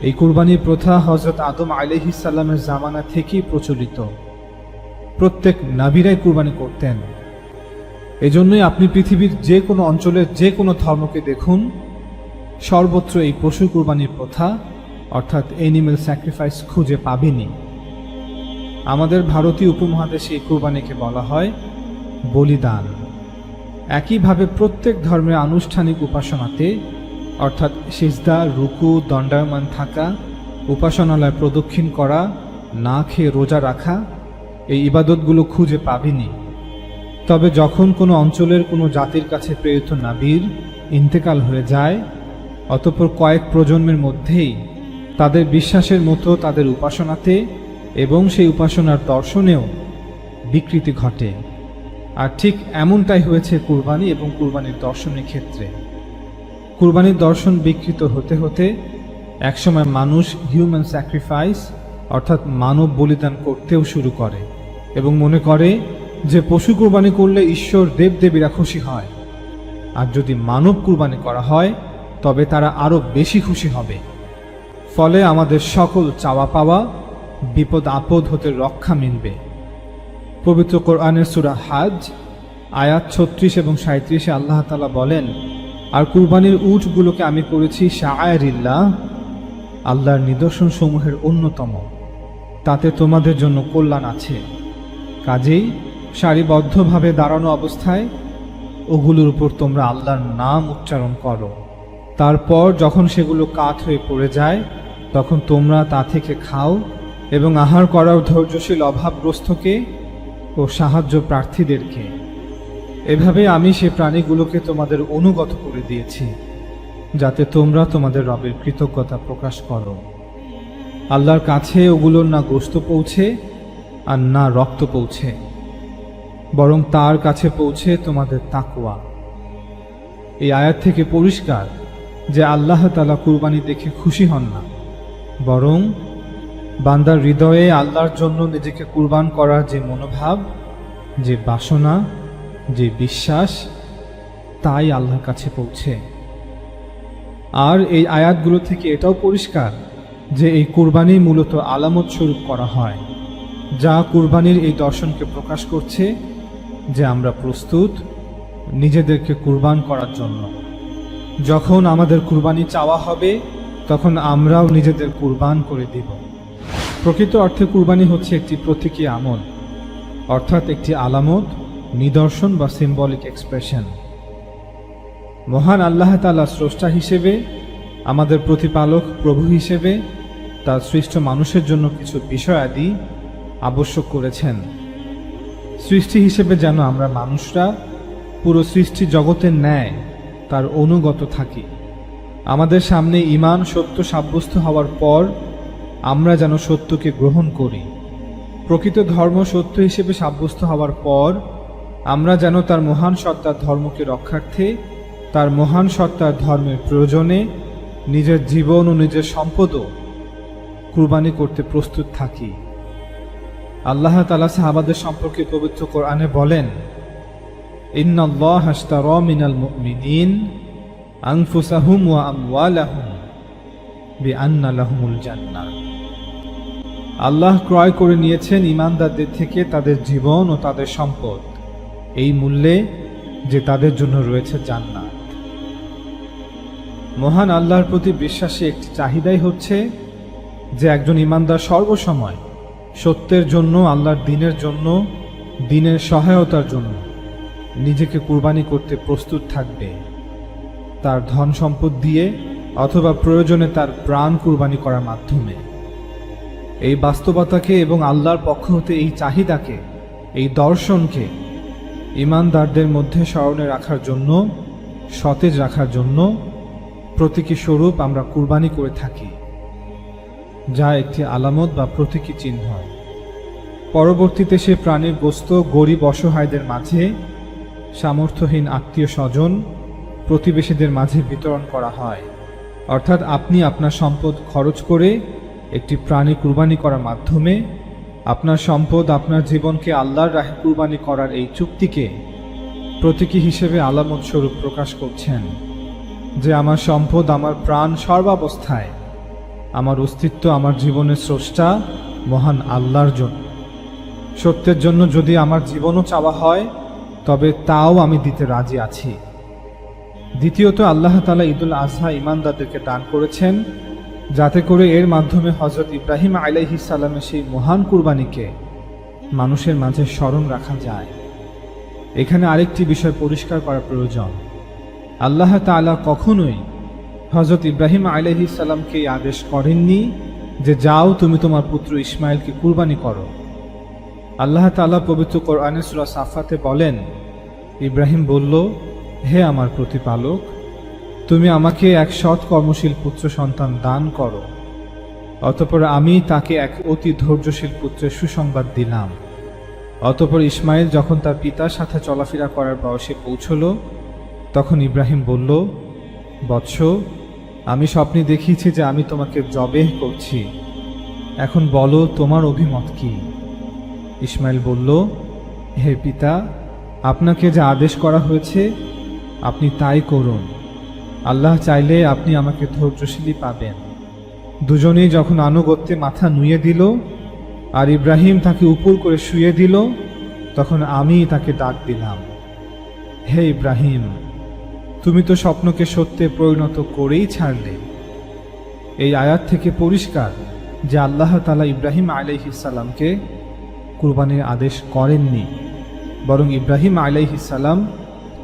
এই কুরবানির প্রথা হযরত আদম আলাইহিস সালামের জামানা থেকেই প্রচলিত। প্রত্যেক নবীরাই কুরবানি করতেন। এজন্যই আপনি পৃথিবীর যে কোনো অঞ্চলের যে কোনো ধর্মকে দেখুন, সর্বত্র এই পশু কুরবানির প্রথা অর্থাৎ অ্যানিম্যাল স্যাক্রিফাইস খুঁজে পাবেনই। আমাদের ভারতীয় উপমহাদেশে এই কুরবানিকে বলা হয় বলিদান। একইভাবে প্রত্যেক ধর্মের আনুষ্ঠানিক উপাসনাতে অর্থাৎ সিজদা, রুকু, দণ্ডায়মান থাকা, উপাসনালয় প্রদক্ষিণ করা, না খেয়ে রোজা রাখা, এই ইবাদতগুলো খুঁজে পাবেনি। তবে যখন কোনো অঞ্চলের কোনো জাতির কাছে প্রেরিত নবীর ইন্তেকাল হয়ে যায়, অতঃপর কয়েক প্রজন্মের মধ্যেই তাদের বিশ্বাসের মতো তাদের উপাসনাতে এবং সেই উপাসনার দর্শনেও বিকৃতি ঘটে। আর ঠিক এমনটাই হয়েছে কুরবানি এবং কুরবানির দর্শনের ক্ষেত্রে। কুরবানির দর্শন বিকৃত হতে হতে একসময় মানুষ হিউম্যান স্যাক্রিফাইস অর্থাৎ মানব বলিদান করতেও শুরু করে এবং মনে করে যে পশু কুরবানি করলে ঈশ্বর দেবদেবীরা খুশি হয়, আর যদি মানব কুরবানি করা হয় তবে তারা আরও বেশি খুশি হবে। ফলে আমাদের সকল চাওয়া পাওয়া, বিপদ আপদ হতে রক্ষা মিলবে। পবিত্র কোরআনের সূরা হাজ আয়াত 36 এবং 37 আল্লাহ তাআলা বলেন, আর কুরবানির উটগুলোকে আমি করেছি শাআইরিল্লাহ, আল্লাহর নিদর্শন সমূহের অন্যতম, তাতে তোমাদের জন্য কল্যাণ আছে। কাজেই সারিবদ্ধভাবে দাঁড়ানো অবস্থায় ওগুলোর উপর তোমরা আল্লাহর নাম উচ্চারণ করো। তারপর যখন সেগুলো কাত হয়ে পড়ে যায় তখন তোমরা তা থেকে খাও এবং আহার করার ধৈর্যশীল অভাবগ্রস্তকে ও সাহায্য প্রার্থীদেরকে। এভাবে আমি সে প্রাণীগুলোকে তোমাদের অনুগত করে দিয়েছি যাতে তোমরা তোমাদের রবের কৃতজ্ঞতা প্রকাশ করো। আল্লাহর কাছে ওগুলোর না গোশত পৌঁছে আর না রক্ত পৌঁছে, বরং তার কাছে পৌঁছে তোমাদের তাকওয়া। এই আয়াত থেকে পরিষ্কার যে আল্লাহ তাআলা কুরবানি দেখে খুশি হন না, বরং বান্দার হৃদয়ে আল্লাহর জন্য নিজেকে কুরবান করার যে মনোভাব, যে বাসনা, যে বিশ্বাস, তাই আল্লাহর কাছে পৌঁছে। আর এই আয়াতগুলো থেকে এটাও পরিষ্কার যে এই কুরবানি মূলত আলামত স্বরূপ করা হয়, যা কুরবানির এই দর্শনকে প্রকাশ করছে যে আমরা প্রস্তুত নিজেদেরকে কুরবান করার জন্য। যখন আমাদের কুরবানি চাওয়া হবে তখন আমরাও নিজেদের কুরবান করে দিব। প্রকৃত অর্থে কুরবানি হচ্ছে একটি প্রতীকী আমল, অর্থাৎ একটি আলামত, নিদর্শন বা সিম্বলিক এক্সপ্রেশন। মহান আল্লাহ তাআলা স্রষ্টা হিসেবে, আমাদের প্রতিপালক প্রভু হিসেবে তার সৃষ্ট মানুষের জন্য কিছু বিষয়াদি আবশ্যক করেছেন। সৃষ্টি হিসেবে যেন আমরা মানুষরা পুরো সৃষ্টি জগতের ন্যায় তার অনুগত থাকি। আমাদের সামনে ঈমান সত্য সাব্যস্ত হওয়ার পর আমরা যেন সত্যকে গ্রহণ করি। প্রকৃত ধর্ম সত্য হিসেবে সাব্যস্ত হওয়ার পর আমরা যেন তার মহান সত্তার ধর্মকে রক্ষার্থে, তার মহান সত্তার ধর্মের প্রয়োজনে নিজের জীবন ও নিজের সম্পদও কুরবানি করতে প্রস্তুত থাকি। আল্লাহ তাআলা সাহাবাদের সম্পর্কে পবিত্র কোরআনে বলেন, ইন্নাল্লাহা আশতারা মিনাল মুমিনিন আনফুসাহুম ওয়া আমওয়ালাহুম বিআন্না লাহুমুল জান্নাহ। আল্লাহ ক্রয় করে নিয়েছেন ঈমানদারদের থেকে তাদের জীবন ও তাদের সম্পদ এই মূল্যে যে তাদের জন্য রয়েছে জান্নাত। মহান আল্লাহর প্রতি বিশ্বাসী একটি চাহিদাই হচ্ছে যে একজন ঈমানদার সর্বসময় সত্যের জন্য, আল্লাহর দ্বীনের জন্য, দ্বীনের সহায়তার জন্য নিজেকে কুরবানি করতে প্রস্তুত থাকবে, তার ধন সম্পদ দিয়ে অথবা প্রয়োজনে তার প্রাণ কুরবানি করার মাধ্যমে। এই বাস্তবতাকে এবং আল্লাহর পক্ষ হতে এই চাহিদাকে, এই দর্শনকে ঈমানদারদের মধ্যে স্মরণে রাখার জন্য, সতেজ রাখার জন্য প্রতীকী স্বরূপ আমরা কুরবানি করে থাকি, যা একটি আলামত বা প্রতীকী চিহ্ন। পরবর্তীতে সে প্রাণীর গোশত গরিব অসহায়দের মাঝে, সামর্থ্যহীন আত্মীয় স্বজন, প্রতিবেশীদের মাঝে বিতরণ করা হয়। অর্থাৎ আপনি আপনার সম্পদ খরচ করে একটি প্রাণী কুরবানি করার মাধ্যমে আপনার সম্পদ, আপনার জীবনকে আল্লাহর রাহে কুরবানি করার এই চুক্তিকে প্রতীকী হিসেবে আলামত স্বরূপ প্রকাশ করছেন যে আমার সম্পদ, আমার প্রাণ সর্বাবস্থায় আমার অস্তিত্ব আমার জীবনের স্রষ্টা মহান আল্লাহর জন্য। সত্যের জন্য যদি আমার জীবনও চাওয়া হয় তবে তাও আমি দিতে রাজি আছি। দ্বিতীয়ত, আল্লাহ তাআলা ঈদুল আজহা ঈমানদারদেরকে দান করেছেন যাতে করে এর মাধ্যমে হযরত ইব্রাহিম আলাইহিস সালামের সেই মহান কুরবানিকে মানুষের মাঝে স্মরণ রাখা যায়। এখানে আরেকটি বিষয় পরিষ্কার করা প্রয়োজন। আল্লাহ তাআলা কখনোই হযরত ইব্রাহিম আলাইহিস সালামকে এই আদেশ করেননি যে যাও তুমি তোমার পুত্র ইসমাইলকে কুরবানি করো। আল্লাহ তাআলা পবিত্র কোরআনে সূরা সাফাতে বলেন, ইব্রাহিম বলল, হে আমার প্রতিপালক, তুমি আমাকে এক সৎ কর্মশীল পুত্র সন্তান দান করো। অতঃপর আমি তাকে এক অতি ধৈর্যশীল পুত্রের সুসংবাদ দিলাম। অতঃপর ইসমাইল যখন তার পিতার সাথে চলাফেরা করার বয়সে পৌঁছল, তখন ইব্রাহিম বলল, বৎস, আমি স্বপ্নে দেখিয়েছি যে আমি তোমাকে জবেহ করছি। এখন বলো তোমার অভিমত কি? ইসমাইল বলল, হে পিতা, আপনাকে যে আদেশ করা হয়েছে আপনি তাই করুন। আল্লাহ চাইলে আপনি আমাকে ধৈর্যশীলই পাবেন। দুজনেই যখন আনুগত্যে মাথা নুয়ে দিল আর ইব্রাহিম তাকে উপর করে শুয়ে দিল, তখন আমি তাকে ডাক দিলাম, হে ইব্রাহিম, তুমি তো স্বপ্নকে সত্যে পরিণত করেই ছাড়লে। এই আয়াত থেকে পরিষ্কার যে আল্লাহ তাআলা ইব্রাহিম আলাইহিস সালামকে কুরবানির আদেশ করেননি, বরং ইব্রাহিম আলাইহিস সালাম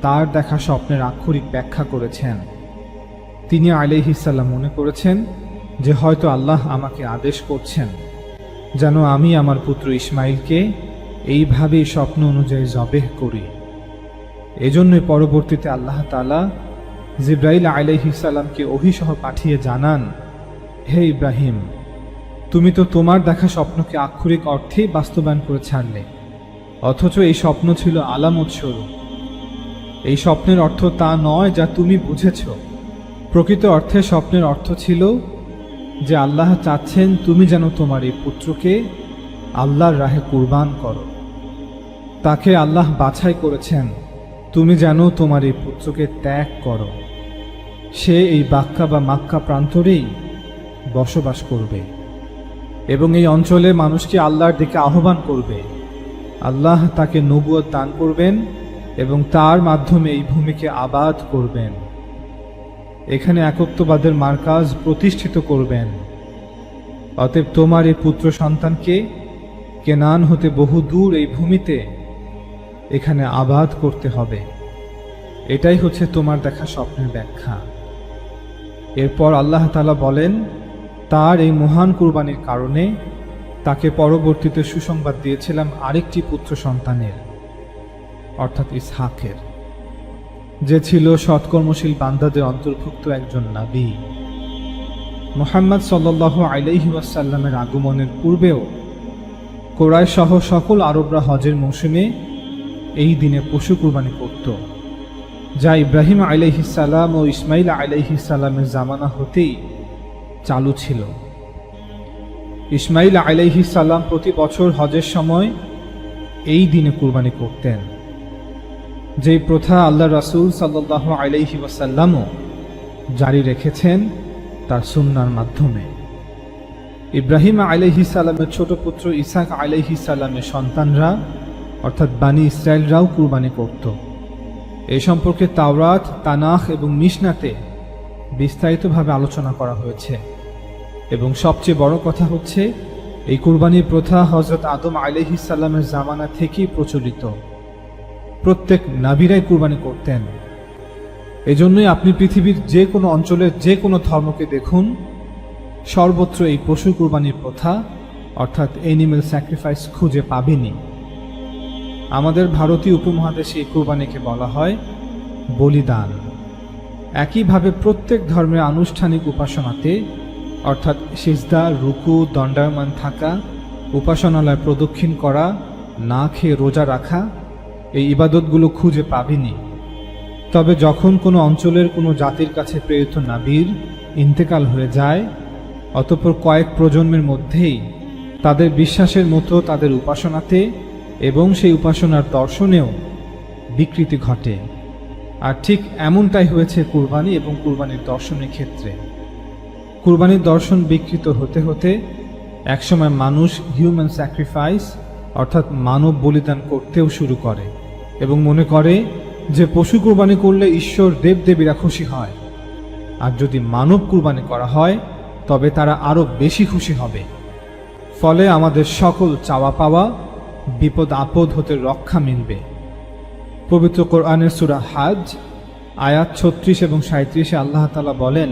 তার দেখা স্বপ্নের আক্ষরিক ব্যাখ্যা করেছেন। তিনি আলাইহিস সালাম মনে করেছেন যে হয়তো আল্লাহ আমাকে আদেশ করছেন যেন আমি আমার পুত্র ইসমাইলকে এইভাবেই স্বপ্ন অনুযায়ী জবেহ করি। এজন্যই পরবর্তীতে আল্লাহ তাআলা জিবরাইল আলাইহিস সালামকে ওহীসহ পাঠিয়ে জানান, হে ইব্রাহিম, তুমি তো তোমার দেখা স্বপ্নকে আক্ষরিক অর্থেই বাস্তবায়ন করে ছাড়লে, অথচ এই স্বপ্ন ছিল আলামত স্বরূপ। এই স্বপ্নের অর্থ তা নয় যা তুমি বুঝেছ। প্রকৃত অর্থে স্বপ্নের অর্থ ছিল যে আল্লাহ চাচ্ছেন তুমি যেন তোমার এই পুত্রকে আল্লাহর রাহে কুরবান করো। তাকে আল্লাহ বাছাই করেছেন তুমি যেন তোমার এই পুত্রকে ত্যাগ করো। সে এই বাক্কা বা মাক্কা প্রান্তরেই বসবাস করবে এবং এই অঞ্চলে মানুষকে আল্লাহর দিকে আহ্বান করবে। আল্লাহ তাকে নবুয়ত দান করবেন এবং তার মাধ্যমে এই ভূমিকে আবাদ করবেন। এখানে একত্ববাদের মার্কাজ প্রতিষ্ঠিত করবেন। অতএব তোমার এই পুত্র সন্তানকে কেনান হতে বহু দূর এই ভূমিতে এখানে আবাদ করতে হবে। এটাই হচ্ছে তোমার দেখা স্বপ্নের ব্যাখ্যা। এরপর আল্লাহ তাআলা বলেন, তার এই মহান কুরবানির কারণে তাকে পরবর্তীতে সুসংবাদ দিয়েছিলাম আরেকটি পুত্র সন্তানের, অর্থাৎ ইসহাকের, যে ছিল সৎকর্মশীল বান্দাদের অন্তর্ভুক্ত একজন নবী। মুহাম্মদ সাল্লাল্লাহু আলাইহি ওয়াসাল্লামের আগমনের পূর্বেও কুরাইশ সহ সকল আরবরা হজের মৌসুমে এই দিনে পশু কুরবানি করত, যা ইব্রাহিম আলাইহিস সালাম ও ইসমাইল আলাইহিস সালামের জামানা হতেই চালু ছিল। ইসমাইল আলাইহিস সালাম প্রতি বছর হজের সময় এই দিনে কুরবানি করতেন, যেই প্রথা আল্লাহ রাসূল সাল্লাল্লাহু আলাইহি ওয়াসাল্লামও জারি রেখেছেন তার সুন্নাহর মাধ্যমে। ইব্রাহিম আলাইহিস সালামের ছোট পুত্র ইসহাক আলাইহিস সালামের সন্তানরা অর্থাৎ বানি ইসরায়েলরাও কুরবানি করত। এই সম্পর্কে তাওরাত, তানাখ এবং মিশনাতে বিস্তারিতভাবে আলোচনা করা হয়েছে। এবং সবচেয়ে বড় কথা হচ্ছে, এই কুরবানির প্রথা হযরত আদম আলাইহিস সালামের জামানা থেকেই প্রচলিত। প্রত্যেক নবীরাই কুরবানি করতেন। এজন্যই আপনি পৃথিবীর যে কোনো অঞ্চলের যে কোনো ধর্মকে দেখুন, সর্বত্র এই পশু কুরবানির প্রথা অর্থাৎ অ্যানিম্যাল স্যাক্রিফাইস খুঁজে পাবেনই। আমাদের ভারতীয় উপমহাদেশে এই কুরবানিকে বলা হয় বলিদান। একইভাবে প্রত্যেক ধর্মের আনুষ্ঠানিক উপাসনাতে অর্থাৎ সিজদা, রুকু, দণ্ডায়মান থাকা, উপাসনালয় প্রদক্ষিণ করা, না খেয়ে রোজা রাখা, এই ইবাদতগুলো খুঁজে পাবেনি। তবে যখন কোনো অঞ্চলের কোনো জাতির কাছে প্রেরিত নবীর ইন্তেকাল হয়ে যায়, অতঃপর কয়েক প্রজন্মের মধ্যেই তাদের বিশ্বাসের মতো তাদের উপাসনাতে এবং সেই উপাসনার দর্শনেও বিকৃতি ঘটে। আর ঠিক এমনটাই হয়েছে কুরবানি এবং কুরবানির দর্শনের ক্ষেত্রে। কুরবানির দর্শন বিকৃত হতে হতে একসময় মানুষ হিউম্যান স্যাক্রিফাইস অর্থাৎ মানব বলিদান করতেও শুরু করে এবং মনে করে যে পশু কুরবানি করলে ঈশ্বর দেবদেবীরা খুশি হয়, আর যদি মানব কুরবানি করা হয় তবে তারা আরো বেশি খুশি হবে। ফলে আমাদের সকল চাওয়া পাওয়া বিপদ আপদ হতে রক্ষা মিলবে। পবিত্র কোরআনের সূরা হজ আয়াত 36 এবং 37 আল্লাহ তাআলা বলেন,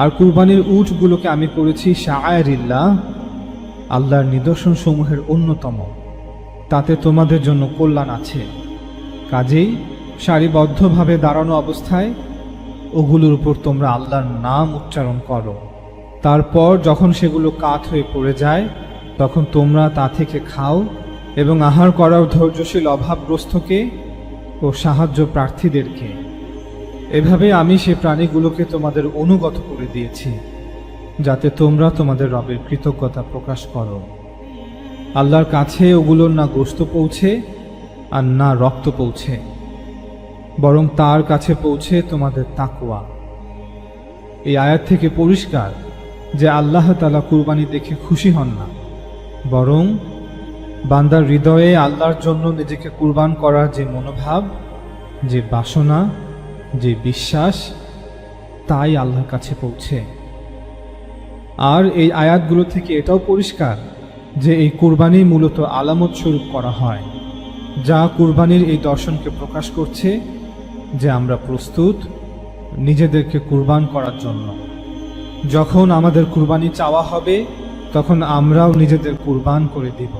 আর কুরবানির উটগুলোকে আমি করেছি শাআইরিল্লাহ, আল্লাহর নিদর্শন সমূহের অন্যতম, তাতে তোমাদের জন্য কল্যাণ আছে। কাজেই সারিবদ্ধভাবে দাঁড়ানো অবস্থায় ওগুলোর উপর তোমরা আল্লাহর নাম উচ্চারণ করো। তারপর যখন সেগুলো কাত হয়ে পড়ে যায় তখন তোমরা তা থেকে খাও এবং আহার করার ধৈর্যশীল অভাবগ্রস্তকে ও সাহায্য প্রার্থীদেরকে। এভাবে আমি সে প্রাণীগুলোকে তোমাদের অনুগত করে দিয়েছি যাতে তোমরা তোমাদের রবের কৃতজ্ঞতা প্রকাশ করো। আল্লাহর কাছে ওগুলোর না গোশত পৌঁছে আর না রক্ত পৌঁছে, বরং তার কাছে পৌঁছে তোমাদের তাকওয়া। এই আয়াত থেকে পরিষ্কার যে আল্লাহ তাআলা কুরবানি দেখে খুশি হন না, বরং বান্দার হৃদয়ে আল্লাহর জন্য নিজেকে কুরবান করার যে মনোভাব, যে বাসনা, যে বিশ্বাস, তাই আল্লাহর কাছে পৌঁছে। আর এই আয়াতগুলো থেকে এটাও পরিষ্কার যে এই কুরবানি মূলত আলামত স্বরূপ করা হয়, যা কুরবানির এই দর্শনকে প্রকাশ করছে যে আমরা প্রস্তুত নিজেদেরকে কুরবান করার জন্য। যখন আমাদের কুরবানি চাওয়া হবে তখন আমরাও নিজেদের কুরবান করে দিব।